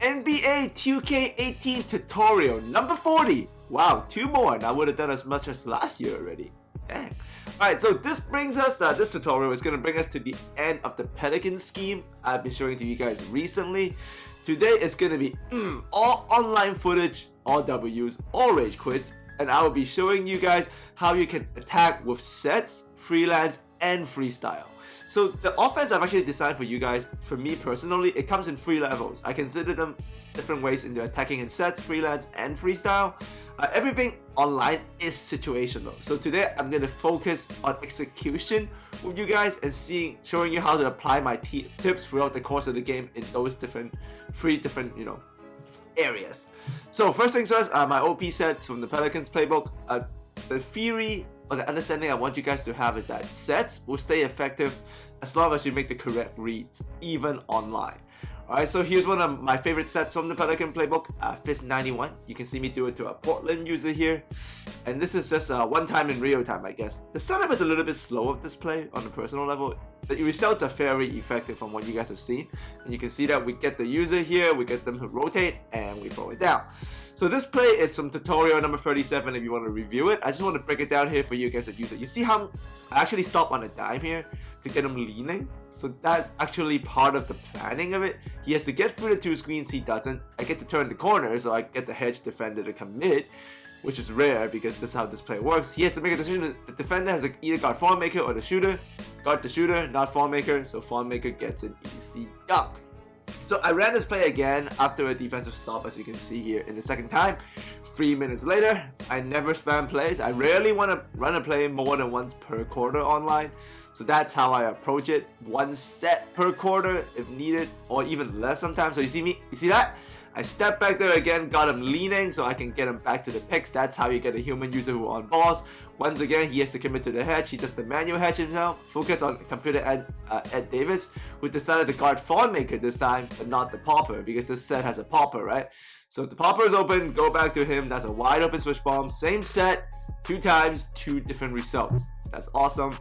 NBA 2K18 tutorial number 40. Wow, 2 more, and I would have done as much as last year already. Dang. Alright, so this brings us, this tutorial is going to bring us to the end of the Pelican scheme I've been showing to you guys recently. Today is going to be all online footage, all W's, all rage quits, and I will be showing you guys how you can attack with sets, freelance, and freestyle. So the offense I've actually designed for you guys, for me personally, it comes in 3 levels. I consider them different ways into attacking in sets, freelance, and freestyle. Everything online is situational. So today I'm going to focus on execution with you guys and showing you how to apply my tips throughout the course of the game in those 3 different, areas. So first things first, my OP sets from the Pelicans playbook. The theory or the understanding I want you guys to have is that sets will stay effective as long as you make the correct reads, even online. Alright, so here's one of my favorite sets from the Pelican playbook, Fist 91. You can see me do it to a Portland user here. And this is just one time in real time, I guess. The setup is a little bit slow of this play on the personal level. The results are very effective from what you guys have seen. And you can see that we get the user here, we get them to rotate, and we throw it down. So this play is from tutorial number 37 if you want to review it. I just want to break it down here for you guys that use it. You see how I actually stop on a dime here to get him leaning? So that's actually part of the planning of it. He has to get through the 2 screens, he doesn't. I get to turn the corner, so I get the hedge defender to commit, which is rare because this is how this play works. He has to make a decision. The defender has to either guard form maker or the shooter. Guard the shooter, not form maker, so form maker gets an easy dunk. So I ran this play again after a defensive stop, as you can see here in the second time. 3 minutes later, I never spam plays. I rarely want to run a play more than once per quarter online. So that's how I approach it. 1 set per quarter if needed, or even less sometimes. So you see that? I step back there again, got him leaning so I can get him back to the picks. That's how you get a human user who on balls. Once again, he has to commit to the hedge. He does the manual hedge himself. Focus on computer Ed Davis, who decided to guard Fawn Maker this time, but not the popper, because this set has a popper, right? So if the popper is open, go back to him. That's a wide open switch bomb. Same set, 2 times, 2 different results. That's awesome.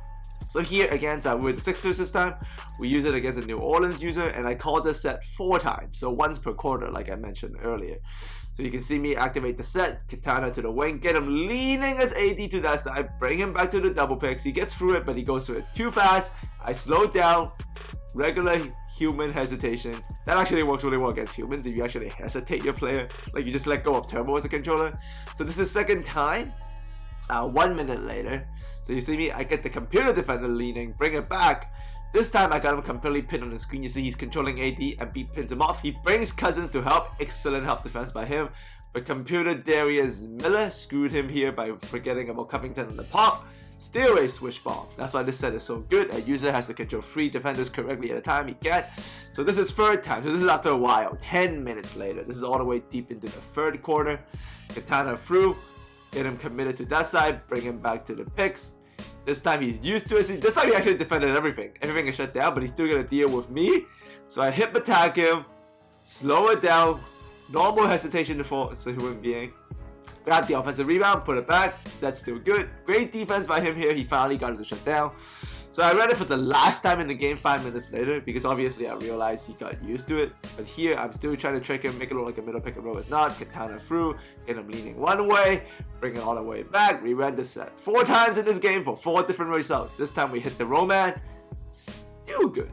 So here against with the Sixers this time, we use it against a New Orleans user, and I called this set 4 times, so once per quarter, like I mentioned earlier. So you can see me activate the set, Katana to the wing, get him leaning as AD to that side, bring him back to the double picks. He gets through it, but he goes through it too fast. I slow it down, regular human hesitation. That actually works really well against humans if you actually hesitate your player, like you just let go of turbo as a controller. So this is second time. 1 minute later, so you see me, I get the computer defender leaning, bring it back. This time I got him completely pinned on the screen. You see he's controlling AD and B pins him off. He brings Cousins to help. Excellent help defense by him. But computer Darius Miller screwed him here by forgetting about Covington on the pop. Still a switch bomb. That's why this set is so good. A user has to control 3 defenders correctly at a time. He can't. So this is third time. So this is after a while. 10 minutes later. This is all the way deep into the third quarter. Katana through. Get him committed to that side, bring him back to the picks. This time he's used to it. This time he actually defended everything. Everything is shut down, but he's still gonna deal with me. So I hip attack him, slow it down, normal hesitation to fall as a human being. Grab the offensive rebound, put it back, set's still good. Great defense by him here, he finally got it to shut down. So I ran it for the last time in the game 5 minutes later, because obviously I realized he got used to it. But here I'm still trying to trick him, make it look like a middle pick and roll. It's not. Katana through, get him leaning one way, bring it all the way back. Reran the set 4 times in this game for 4 different results. This time we hit the Roman, still good.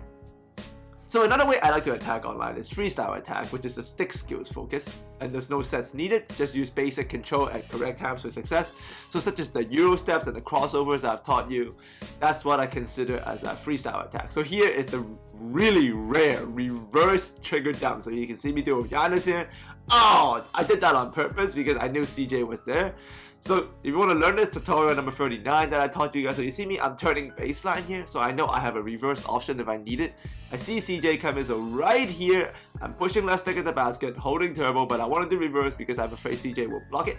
So another way I like to attack online is freestyle attack, which is a stick skills focus, and there's no sets needed, just use basic control at correct times for success. So such as the Euro steps and the crossovers I've taught you, that's what I consider as a freestyle attack. So here is the really rare reverse trigger dunk. So you can see me do it with Giannis here. Oh, I did that on purpose because I knew CJ was there. So if you want to learn this, tutorial number 39 that I taught you guys. So you see me, I'm turning baseline here, so I know I have a reverse option if I need it. I see CJ come in, so right here, I'm pushing left stick at the basket, holding turbo, but I wanted to reverse because I'm afraid CJ will block it.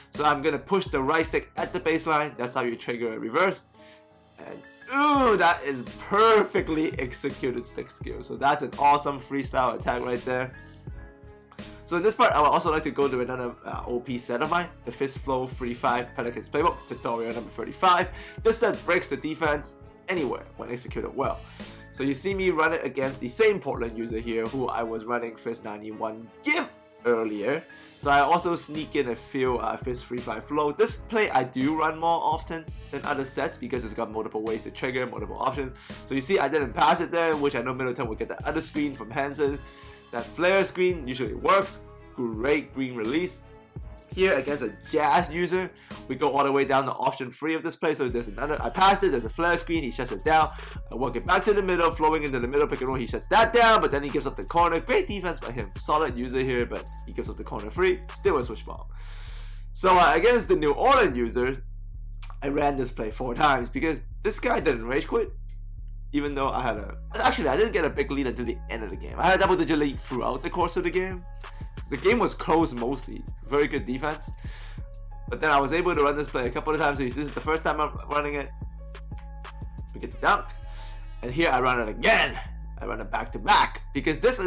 So I'm going to push the right stick at the baseline. That's how you trigger a reverse. And ooh, that is perfectly executed stick skill. So that's an awesome freestyle attack right there. So in this part, I would also like to go to another OP set of mine, the Fist Flow 3-5 Pelicans Playbook, tutorial number 35. This set breaks the defense anywhere when executed well. So you see me run it against the same Portland user here who I was running Fist 91 Give earlier. So I also sneak in a few Fist Free Fire Flow. This play I do run more often than other sets because it's got multiple ways to trigger, multiple options. So you see I didn't pass it there, which I know Middleton would get the other screen from Hansen. That flare screen usually works. Great green release. Here against a Jazz user, we go all the way down to option 3 of this play. So there's another, I passed it, there's a flare screen, he shuts it down. I work it back to the middle, flowing into the middle pick and roll, he shuts that down, but then he gives up the corner. Great defense by him, solid user here, but he gives up the corner free, still a switch bomb. So against the New Orleans user, I ran this play 4 times because this guy didn't rage quit. Even though I had actually I didn't get a big lead until the end of the game. I had a double-digit lead throughout the course of the game. The game was close mostly, very good defense. But then I was able to run this play a couple of times. So this is the first time I'm running it. We get the dunk, and here I run it again. I run it back to back because this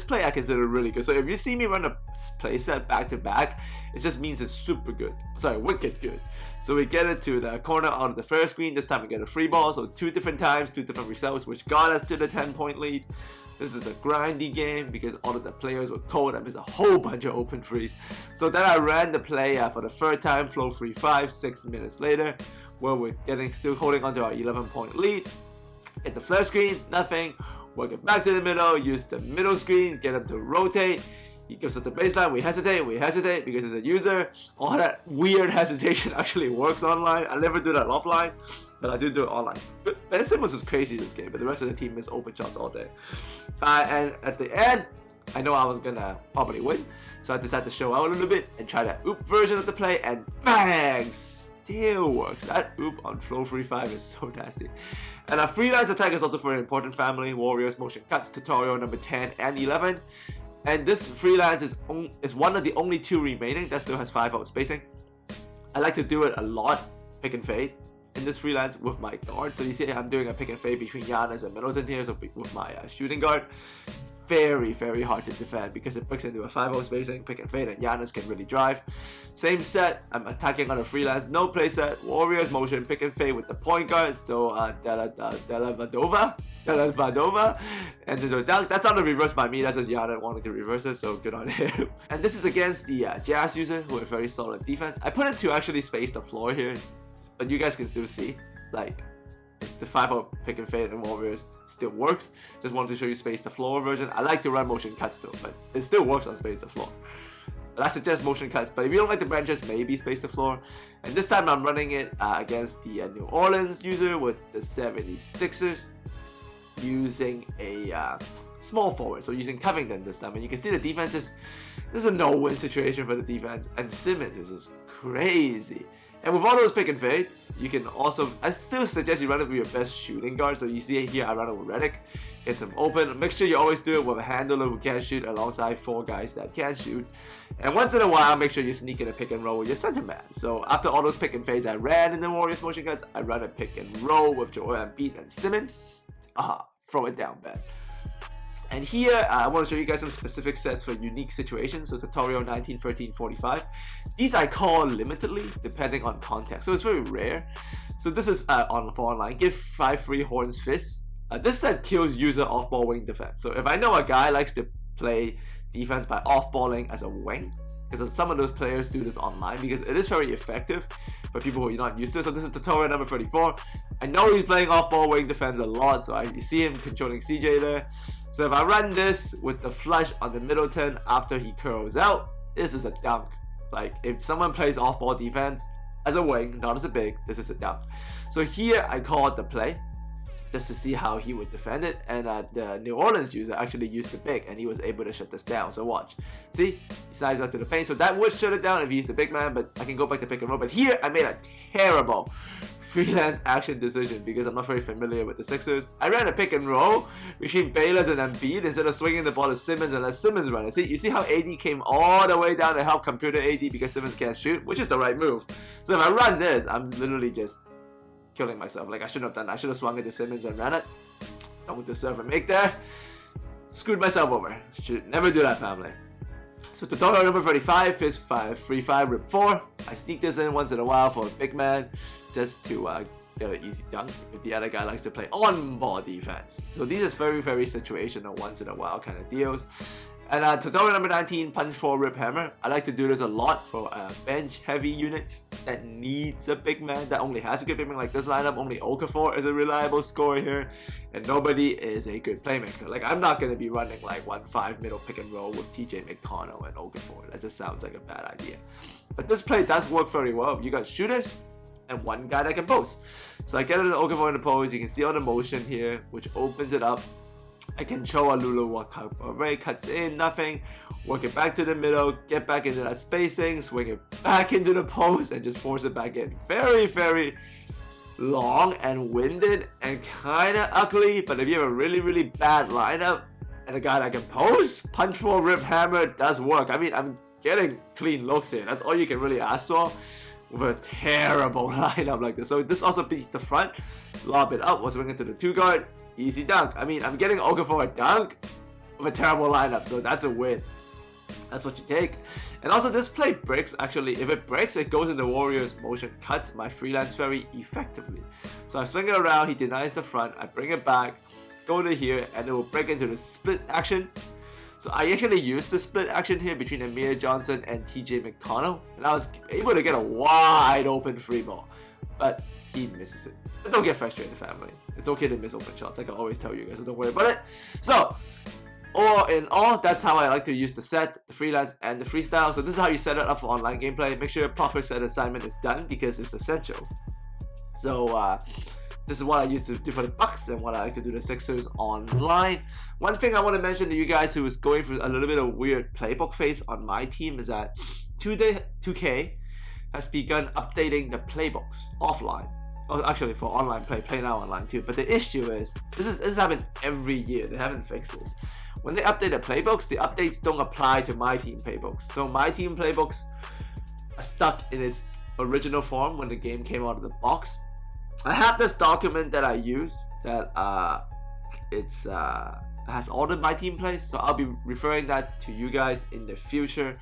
play I consider really good. So if you see me run a play set back to back, it just means it's super good. Sorry, wicked good. So we get it to the corner on the first screen. This time we get a free ball. So 2 different times, 2 different results, which got us to the 10-point lead. This is a grindy game because all of the players were cold. I missed a whole bunch of open threes. So then I ran the play for the 3rd time, flow 3-5, 6 minutes later, where we're still holding on to our 11-point lead. Hit the flare screen, nothing. Work it back to the middle, use the middle screen, get him to rotate. He gives us the baseline, we hesitate because it's a user. All that weird hesitation actually works online. I never do that offline, but I do it online. But Ben Simmons was crazy this game, but the rest of the team missed open shots all day. And at the end, I know I was gonna probably win, so I decided to show out a little bit and try that oop version of the play, and bang! Still works. That oop on flow 3-5 is so nasty. And our freelance attack is also for an important family, Warriors motion cuts tutorial number 10 and 11. And this freelance is one of the only 2 remaining that still has 5-out spacing. I like to do it a lot, pick and fade, in this freelance with my guard. So you see I'm doing a pick and fade between Giannis and Middleton here, so with my shooting guard. Very, very hard to defend because it breaks into a 5-0 spacing, pick and fade, and Giannis can really drive. Same set, I'm attacking on a freelance, no play set, Warriors motion, pick and fade with the point guard, so Dellavedova, and that's not a reverse by me, that's just Giannis wanting to reverse it, so good on him. And this is against the Jazz user who have very solid defense. I put it to actually space the floor here, but you guys can still see, like, the 5-out pick and fade and Warriors still works. Just wanted to show you space the floor version. I like to run motion cuts though, but it still works on space the floor. But I suggest motion cuts, but if you don't like the branches, maybe space the floor. And this time I'm running it against the New Orleans user with the 76ers using a small forward, so using Covington this time. And you can see the defense this is a no-win situation for the defense, and Simmons is just crazy. And with all those pick and fades, you can also, I still suggest you run it with your best shooting guard. So you see it here, I run it with Redick. It's him open. Make sure you always do it with a handler who can shoot alongside 4 guys that can shoot. And once in a while, make sure you sneak in a pick and roll with your center man. So after all those pick and fades I ran in the Warriors motion cuts, I run a pick and roll with Joel Embiid and Simmons. Throw it down, Ben. And here, I want to show you guys some specific sets for unique situations. So tutorial 19, 13, 45. These I call limitedly, depending on context. So it's very rare. So this is for online. Give 5 free horns fists. This set kills user off-ball wing defense. So if I know a guy likes to play defense by off-balling as a wing, because some of those players do this online, because it is very effective for people who are not used to it. So this is tutorial number 34. I know he's playing off-ball wing defense a lot, so you see him controlling CJ there. So if I run this with the flush on the Middleton after he curls out, this is a dunk. Like, if someone plays off-ball defense as a wing, not as a big, this is a dunk. So here I called the play just to see how he would defend it, and the New Orleans user actually used the big and he was able to shut this down. So watch, see, he slides right to the paint, so that would shut it down if he's the big man, but I can go back to pick and roll. But here I made a terrible freelance action decision because I'm not very familiar with the Sixers. I ran a pick and roll between Bayless and Embiid instead of swinging the ball to Simmons and let Simmons run it. See, you see how AD came all the way down to help computer AD because Simmons can't shoot, which is the right move. So if I run this, I'm literally just killing myself. Like, I shouldn't have done that. I should have swung it to Simmons and ran it. Don't deserve a make there. Screwed myself over. Should never do that, family. So tutorial number 35 is 5 free 5 rip 4. I sneak this in once in a while for a big man just to get an easy dunk if the other guy likes to play on-ball defense. So these is very, very situational, once in a while kind of deals. And tutorial number 19, punch for rip hammer. I like to do this a lot for bench heavy units that needs a big man, that only has a good big man. Like this lineup, only Okafor is a reliable scorer here, and nobody is a good playmaker. Like I'm not going to be running like 1-5 middle pick and roll with TJ McConnell and Okafor. That just sounds like a bad idea. But this play does work very well. You got shooters and one guy that can post. So I get an Okafor in the post. You can see all the motion here, which opens it up. I can show a Lulu walk up array, cuts in, nothing, work it back to the middle, get back into that spacing, swing it back into the post, and just force it back in. Very, very long and winded and kind of ugly, but if you have a really, really bad lineup and a guy that can post, punch for rip hammer does work. I mean, I'm getting clean looks here. That's all you can really ask for with a terrible lineup like this. So this also beats the front, lob it up, swing it to the 2 guard. Easy dunk. I mean, I'm getting Okafor a dunk with a terrible lineup, so that's a win. That's what you take. And also, this play breaks. Actually, if it breaks, it goes into Warriors motion, cuts my freelance very effectively. So I swing it around, he denies the front, I bring it back, go to here, and it will break into the split action. So I actually used the split action here between Amir Johnson and TJ McConnell, and I was able to get a wide open free ball. But he misses it. But don't get frustrated, family. It's okay to miss open shots, like I always tell you guys, so don't worry about it. So, all in all, that's how I like to use the sets, the freelance, and the freestyle. So this is how you set it up for online gameplay. Make sure a proper set assignment is done because it's essential. So, this is what I used to do for the Bucks and what I like to do the Sixers online. One thing I want to mention to you guys who is going through a little bit of weird playbook phase on my team is that 2K has begun updating the playbooks offline. Oh, actually for online play, PlayNow online too. But the issue is, this happens every year. They haven't fixed this. When they update the playbooks, the updates don't apply to my team playbooks. So my team playbooks are stuck in its original form when the game came out of the box. I have this document that I use that has all of my team plays. So I'll be referring that to you guys in the future.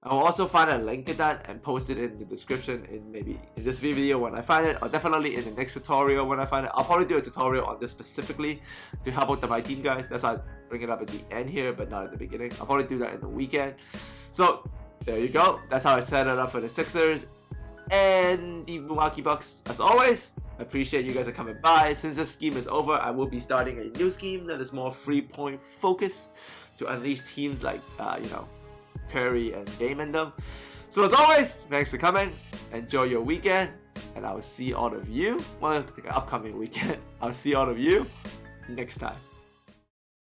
I'll also find a link to that and post it in the description in maybe in this video when I find it, or definitely in the next tutorial when I find it. I'll probably do a tutorial on this specifically to help out my team guys. That's why I bring it up at the end here, but not at the beginning. I'll probably do that in the weekend. So there you go. That's how I set it up for the Sixers and the Milwaukee Bucks. As always, I appreciate you guys are coming by. Since this scheme is over, I will be starting a new scheme that is more 3-point focus to unleash teams like Curry and Dame and them. So as always, thanks for coming. Enjoy your weekend, and I will see all of you. Well, the upcoming weekend. I'll see all of you next time.